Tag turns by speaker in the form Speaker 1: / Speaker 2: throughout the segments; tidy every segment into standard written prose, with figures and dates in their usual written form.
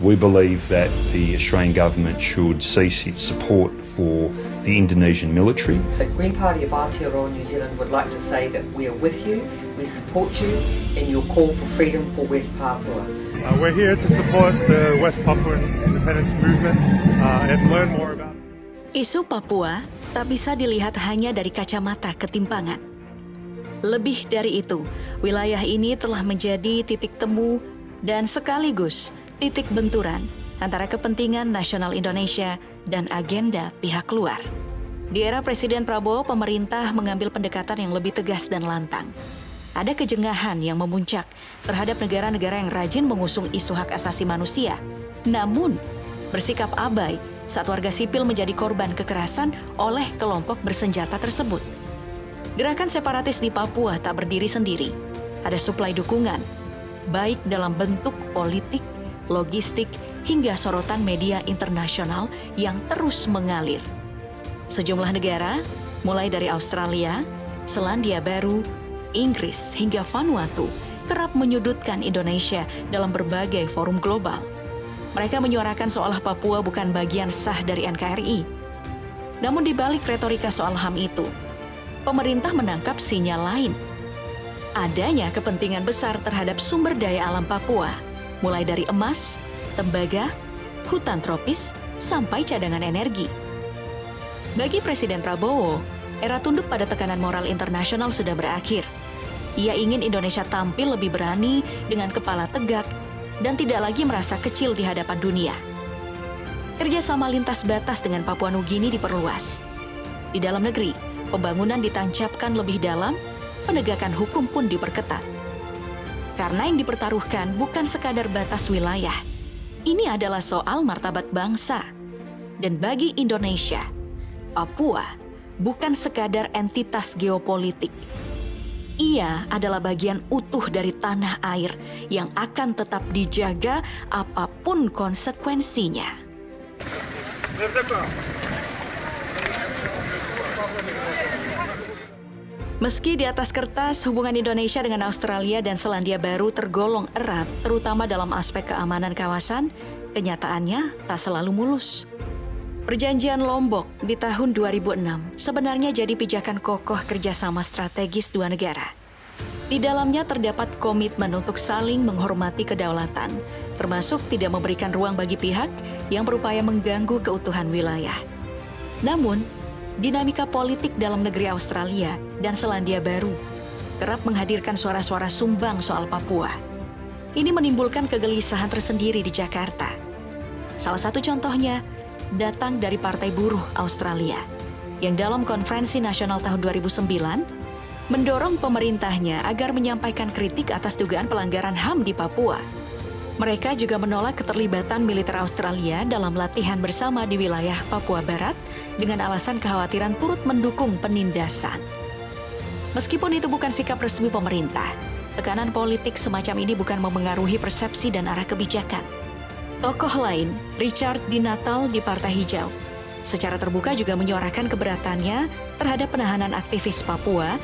Speaker 1: We believe that the Australian government should cease its support for the Indonesian military.
Speaker 2: The Green Party of Aotearoa New Zealand would like to say that we are with you, we support you in your call for freedom for West Papua.
Speaker 3: We're here to support the West Papuan independence movement and learn more about it.
Speaker 4: Isu Papua tak bisa dilihat hanya dari kacamata ketimpangan. Lebih dari itu, wilayah ini telah menjadi titik temu dan sekaligus titik benturan antara kepentingan nasional Indonesia dan agenda pihak luar. Di era Presiden Prabowo, pemerintah mengambil pendekatan yang lebih tegas dan lantang. Ada kejengahan yang memuncak terhadap negara-negara yang rajin mengusung isu hak asasi manusia, namun bersikap abai saat warga sipil menjadi korban kekerasan oleh kelompok bersenjata tersebut. Gerakan separatis di Papua tak berdiri sendiri. Ada suplai dukungan, baik dalam bentuk politik, logistik, hingga sorotan media internasional yang terus mengalir. Sejumlah negara, mulai dari Australia, Selandia Baru, Inggris, hingga Vanuatu, kerap menyudutkan Indonesia dalam berbagai forum global. Mereka menyuarakan seolah Papua bukan bagian sah dari NKRI. Namun di balik retorika soal HAM itu, pemerintah menangkap sinyal lain. Adanya kepentingan besar terhadap sumber daya alam Papua, mulai dari emas, tembaga, hutan tropis, sampai cadangan energi. Bagi Presiden Prabowo, era tunduk pada tekanan moral internasional sudah berakhir. Ia ingin Indonesia tampil lebih berani dengan kepala tegak dan tidak lagi merasa kecil di hadapan dunia. Kerjasama lintas batas dengan Papua Nugini diperluas. Di dalam negeri, pembangunan ditancapkan lebih dalam, penegakan hukum pun diperketat. Karena yang dipertaruhkan bukan sekadar batas wilayah. Ini adalah soal martabat bangsa. Dan bagi Indonesia, Papua bukan sekadar entitas geopolitik. Ia adalah bagian utuh dari tanah air yang akan tetap dijaga apapun konsekuensinya. Meski di atas kertas, hubungan Indonesia dengan Australia dan Selandia Baru tergolong erat, terutama dalam aspek keamanan kawasan, kenyataannya tak selalu mulus. Perjanjian Lombok di tahun 2006 sebenarnya jadi pijakan kokoh kerjasama strategis dua negara. Di dalamnya terdapat komitmen untuk saling menghormati kedaulatan, termasuk tidak memberikan ruang bagi pihak yang berupaya mengganggu keutuhan wilayah. Namun, dinamika politik dalam negeri Australia dan Selandia Baru kerap menghadirkan suara-suara sumbang soal Papua. Ini menimbulkan kegelisahan tersendiri di Jakarta. Salah satu contohnya datang dari Partai Buruh Australia yang dalam konferensi nasional tahun 2009 mendorong pemerintahnya agar menyampaikan kritik atas dugaan pelanggaran HAM di Papua. Mereka juga menolak keterlibatan militer Australia dalam latihan bersama di wilayah Papua Barat dengan alasan kekhawatiran turut mendukung penindasan. Meskipun itu bukan sikap resmi pemerintah, tekanan politik semacam ini bukan memengaruhi persepsi dan arah kebijakan. Tokoh lain, Richard Dinatal di Partai Hijau, secara terbuka juga menyuarakan keberatannya terhadap penahanan aktivis Papua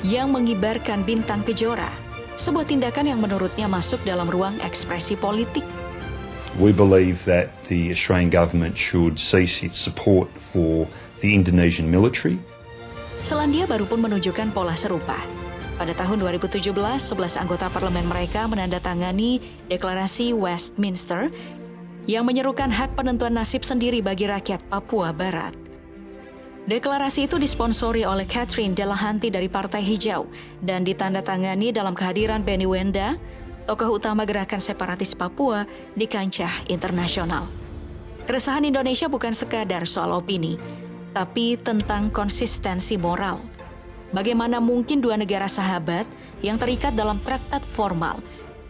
Speaker 4: yang mengibarkan bintang kejora, sebuah tindakan yang menurutnya masuk dalam ruang ekspresi politik.
Speaker 1: We believe that the Australian government should cease its support for the Indonesian military.
Speaker 4: Selandia Baru pun menunjukkan pola serupa. Pada tahun 2017, 11 anggota parlemen mereka menandatangani deklarasi Westminster yang menyerukan hak penentuan nasib sendiri bagi rakyat Papua Barat. Deklarasi itu disponsori oleh Catherine Delahanty dari Partai Hijau dan ditandatangani dalam kehadiran Benny Wenda, tokoh utama gerakan separatis Papua di kancah internasional. Keresahan Indonesia bukan sekadar soal opini, tapi tentang konsistensi moral. Bagaimana mungkin dua negara sahabat yang terikat dalam traktat formal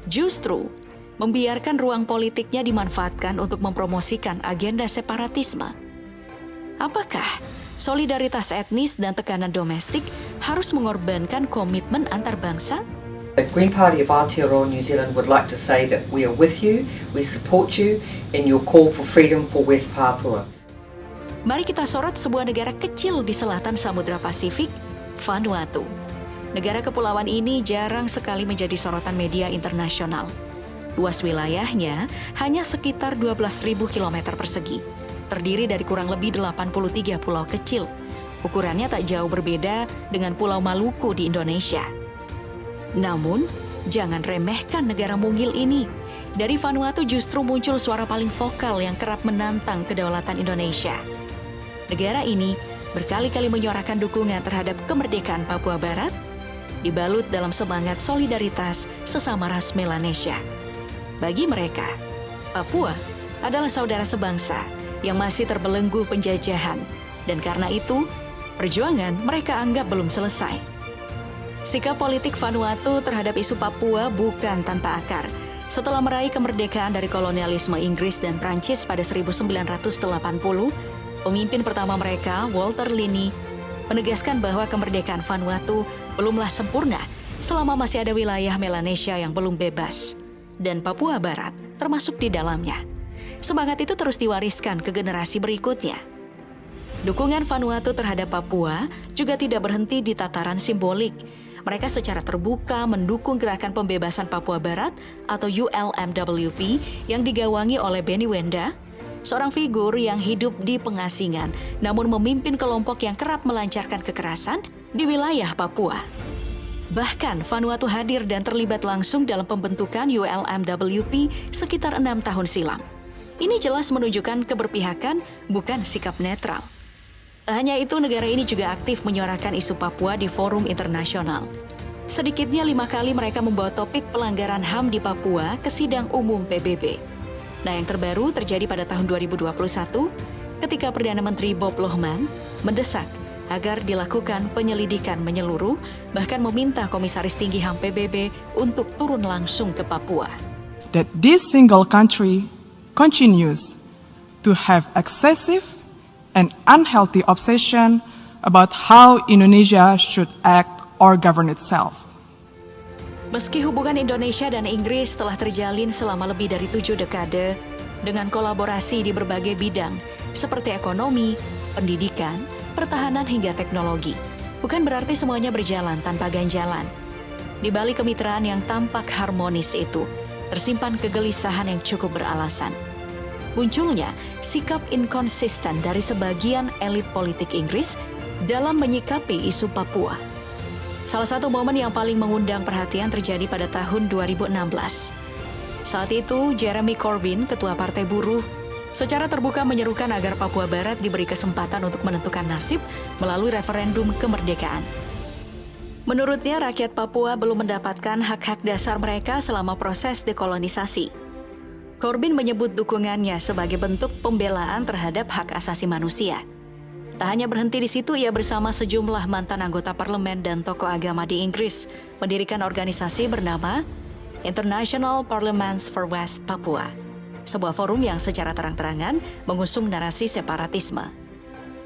Speaker 4: justru membiarkan ruang politiknya dimanfaatkan untuk mempromosikan agenda separatisme? Apakah solidaritas etnis dan tekanan domestik harus mengorbankan komitmen antar bangsa?
Speaker 2: The Green Party of Aotearoa New Zealand would like to say that we are with you, we support you in your call for freedom for West Papua.
Speaker 4: Mari kita sorot sebuah negara kecil di selatan Samudra Pasifik, Vanuatu. Negara kepulauan ini jarang sekali menjadi sorotan media internasional. Luas wilayahnya hanya sekitar 12.000 km persegi, terdiri dari kurang lebih 83 pulau kecil. Ukurannya tak jauh berbeda dengan Pulau Maluku di Indonesia. Namun, jangan remehkan negara mungil ini. Dari Vanuatu justru muncul suara paling vokal yang kerap menantang kedaulatan Indonesia. Negara ini berkali-kali menyuarakan dukungan terhadap kemerdekaan Papua Barat, dibalut dalam semangat solidaritas sesama ras Melanesia. Bagi mereka, Papua adalah saudara sebangsa yang masih terbelenggu penjajahan, dan karena itu, perjuangan mereka anggap belum selesai. Sikap politik Vanuatu terhadap isu Papua bukan tanpa akar. Setelah meraih kemerdekaan dari kolonialisme Inggris dan Prancis pada 1980, pemimpin pertama mereka, Walter Linney, menegaskan bahwa kemerdekaan Vanuatu belumlah sempurna selama masih ada wilayah Melanesia yang belum bebas, dan Papua Barat termasuk di dalamnya. Semangat itu terus diwariskan ke generasi berikutnya. Dukungan Vanuatu terhadap Papua juga tidak berhenti di tataran simbolik. Mereka secara terbuka mendukung gerakan pembebasan Papua Barat atau ULMWP yang digawangi oleh Benny Wenda, seorang figur yang hidup di pengasingan namun memimpin kelompok yang kerap melancarkan kekerasan di wilayah Papua. Bahkan Vanuatu hadir dan terlibat langsung dalam pembentukan ULMWP sekitar 6 tahun silam. Ini jelas menunjukkan keberpihakan, bukan sikap netral. Tak hanya itu, negara ini juga aktif menyuarakan isu Papua di forum internasional. Sedikitnya 5 kali mereka membawa topik pelanggaran HAM di Papua ke sidang umum PBB. Nah, yang terbaru terjadi pada tahun 2021 ketika Perdana Menteri Bob Lohman mendesak agar dilakukan penyelidikan menyeluruh, bahkan meminta Komisaris Tinggi HAM PBB untuk turun langsung ke Papua.
Speaker 5: That this single country continues to have excessive and unhealthy obsession about how Indonesia should act or govern itself.
Speaker 4: Meski hubungan Indonesia dan Inggris telah terjalin selama lebih dari 7 dekade dengan kolaborasi di berbagai bidang seperti ekonomi, pendidikan, pertahanan hingga teknologi, bukan berarti semuanya berjalan tanpa ganjalan. Di balik kemitraan yang tampak harmonis itu, tersimpan kegelisahan yang cukup beralasan. Munculnya sikap inkonsisten dari sebagian elit politik Inggris dalam menyikapi isu Papua. Salah satu momen yang paling mengundang perhatian terjadi pada tahun 2016. Saat itu, Jeremy Corbyn, ketua Partai Buruh, secara terbuka menyerukan agar Papua Barat diberi kesempatan untuk menentukan nasib melalui referendum kemerdekaan. Menurutnya, rakyat Papua belum mendapatkan hak-hak dasar mereka selama proses dekolonisasi. Corbyn menyebut dukungannya sebagai bentuk pembelaan terhadap hak asasi manusia. Tak hanya berhenti di situ, ia bersama sejumlah mantan anggota parlemen dan tokoh agama di Inggris mendirikan organisasi bernama International Parliaments for West Papua, sebuah forum yang secara terang-terangan mengusung narasi separatisme.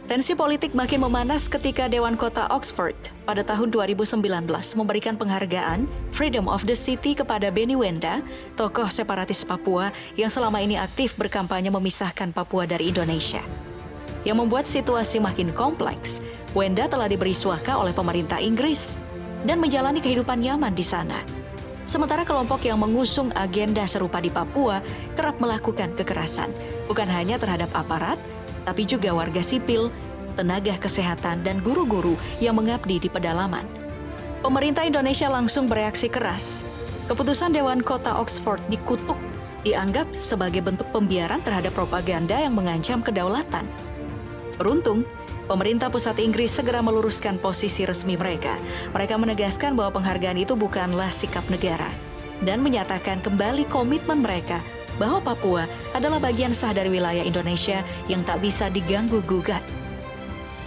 Speaker 4: Tensi politik makin memanas ketika Dewan Kota Oxford pada tahun 2019 memberikan penghargaan Freedom of the City kepada Benny Wenda, tokoh separatis Papua yang selama ini aktif berkampanye memisahkan Papua dari Indonesia. Yang membuat situasi makin kompleks, Wenda telah diberi suaka oleh pemerintah Inggris dan menjalani kehidupan nyaman di sana. Sementara kelompok yang mengusung agenda serupa di Papua kerap melakukan kekerasan, bukan hanya terhadap aparat, tapi juga warga sipil, tenaga kesehatan, dan guru-guru yang mengabdi di pedalaman. Pemerintah Indonesia langsung bereaksi keras. Keputusan Dewan Kota Oxford dikutuk, dianggap sebagai bentuk pembiaran terhadap propaganda yang mengancam kedaulatan. Beruntung, pemerintah pusat Inggris segera meluruskan posisi resmi mereka. Mereka menegaskan bahwa penghargaan itu bukanlah sikap negara dan menyatakan kembali komitmen mereka bahwa Papua adalah bagian sah dari wilayah Indonesia yang tak bisa diganggu-gugat.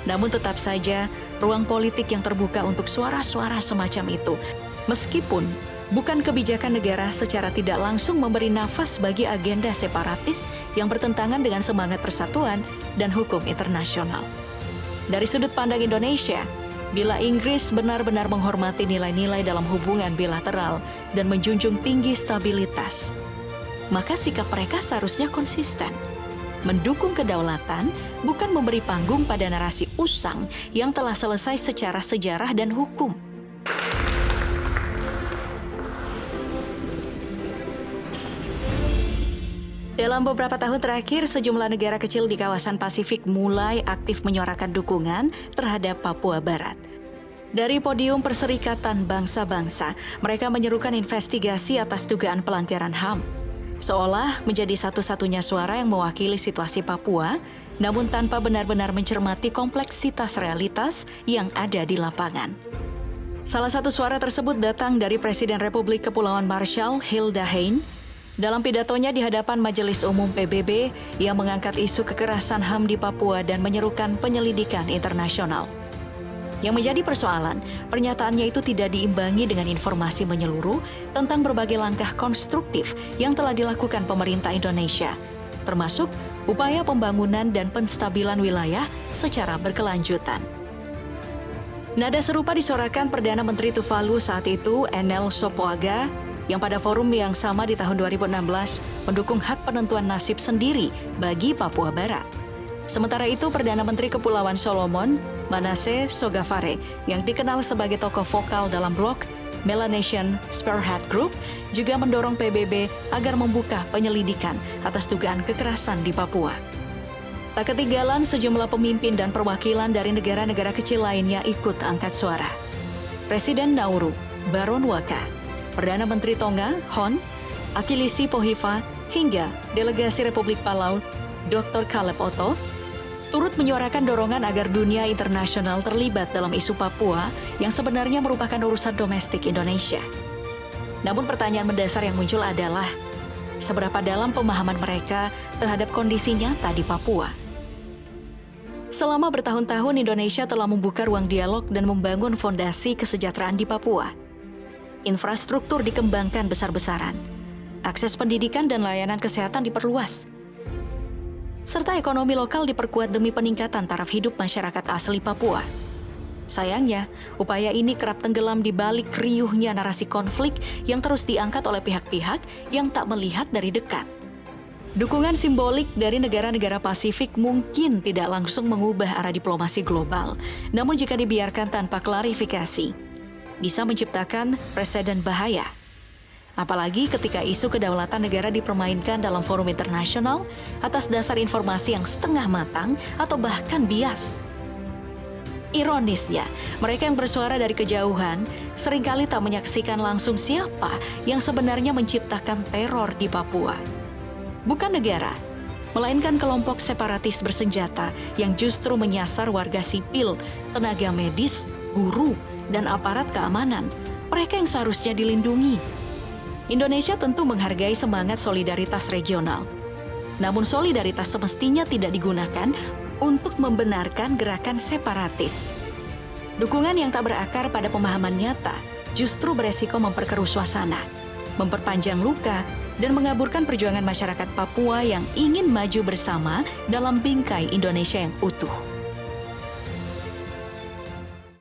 Speaker 4: Namun tetap saja, ruang politik yang terbuka untuk suara-suara semacam itu, meskipun bukan kebijakan negara secara tidak langsung memberi nafas bagi agenda separatis yang bertentangan dengan semangat persatuan dan hukum internasional. Dari sudut pandang Indonesia, bila Inggris benar-benar menghormati nilai-nilai dalam hubungan bilateral dan menjunjung tinggi stabilitas, maka sikap mereka seharusnya konsisten. Mendukung kedaulatan, bukan memberi panggung pada narasi usang yang telah selesai secara sejarah dan hukum. Dalam beberapa tahun terakhir, sejumlah negara kecil di kawasan Pasifik mulai aktif menyuarakan dukungan terhadap Papua Barat. Dari podium Perserikatan Bangsa-Bangsa, mereka menyerukan investigasi atas dugaan pelanggaran HAM. Seolah menjadi satu-satunya suara yang mewakili situasi Papua, namun tanpa benar-benar mencermati kompleksitas realitas yang ada di lapangan. Salah satu suara tersebut datang dari Presiden Republik Kepulauan Marshall, Hilda Heine, dalam pidatonya di hadapan Majelis Umum PBB yang mengangkat isu kekerasan HAM di Papua dan menyerukan penyelidikan internasional. Yang menjadi persoalan, pernyataannya itu tidak diimbangi dengan informasi menyeluruh tentang berbagai langkah konstruktif yang telah dilakukan pemerintah Indonesia, termasuk upaya pembangunan dan penstabilan wilayah secara berkelanjutan. Nada serupa disuarakan Perdana Menteri Tuvalu saat itu, Enel Sopoaga, yang pada forum yang sama di tahun 2016 mendukung hak penentuan nasib sendiri bagi Papua Barat. Sementara itu, Perdana Menteri Kepulauan Solomon, Manasseh Sogavare, yang dikenal sebagai tokoh vokal dalam blog Melanesian Spearhead Group, juga mendorong PBB agar membuka penyelidikan atas dugaan kekerasan di Papua. Tak ketinggalan, sejumlah pemimpin dan perwakilan dari negara-negara kecil lainnya ikut angkat suara. Presiden Nauru, Baron Waka, Perdana Menteri Tonga, Hon, Akilisi Pohiva, hingga delegasi Republik Palau, Dr. Caleb Otto, turut menyuarakan dorongan agar dunia internasional terlibat dalam isu Papua yang sebenarnya merupakan urusan domestik Indonesia. Namun pertanyaan mendasar yang muncul adalah, seberapa dalam pemahaman mereka terhadap kondisi nyata di Papua? Selama bertahun-tahun Indonesia telah membuka ruang dialog dan membangun fondasi kesejahteraan di Papua. Infrastruktur dikembangkan besar-besaran, akses pendidikan dan layanan kesehatan diperluas, serta ekonomi lokal diperkuat demi peningkatan taraf hidup masyarakat asli Papua. Sayangnya, upaya ini kerap tenggelam di balik riuhnya narasi konflik yang terus diangkat oleh pihak-pihak yang tak melihat dari dekat. Dukungan simbolik dari negara-negara Pasifik mungkin tidak langsung mengubah arah diplomasi global, namun jika dibiarkan tanpa klarifikasi, bisa menciptakan preseden bahaya. Apalagi ketika isu kedaulatan negara dipermainkan dalam forum internasional atas dasar informasi yang setengah matang atau bahkan bias. Ironisnya, mereka yang bersuara dari kejauhan seringkali tak menyaksikan langsung siapa yang sebenarnya menciptakan teror di Papua. Bukan negara, melainkan kelompok separatis bersenjata yang justru menyasar warga sipil, tenaga medis, guru, dan aparat keamanan, mereka yang seharusnya dilindungi. Indonesia tentu menghargai semangat solidaritas regional. Namun solidaritas semestinya tidak digunakan untuk membenarkan gerakan separatis. Dukungan yang tak berakar pada pemahaman nyata justru beresiko memperkeruh suasana, memperpanjang luka, dan mengaburkan perjuangan masyarakat Papua yang ingin maju bersama dalam bingkai Indonesia yang utuh.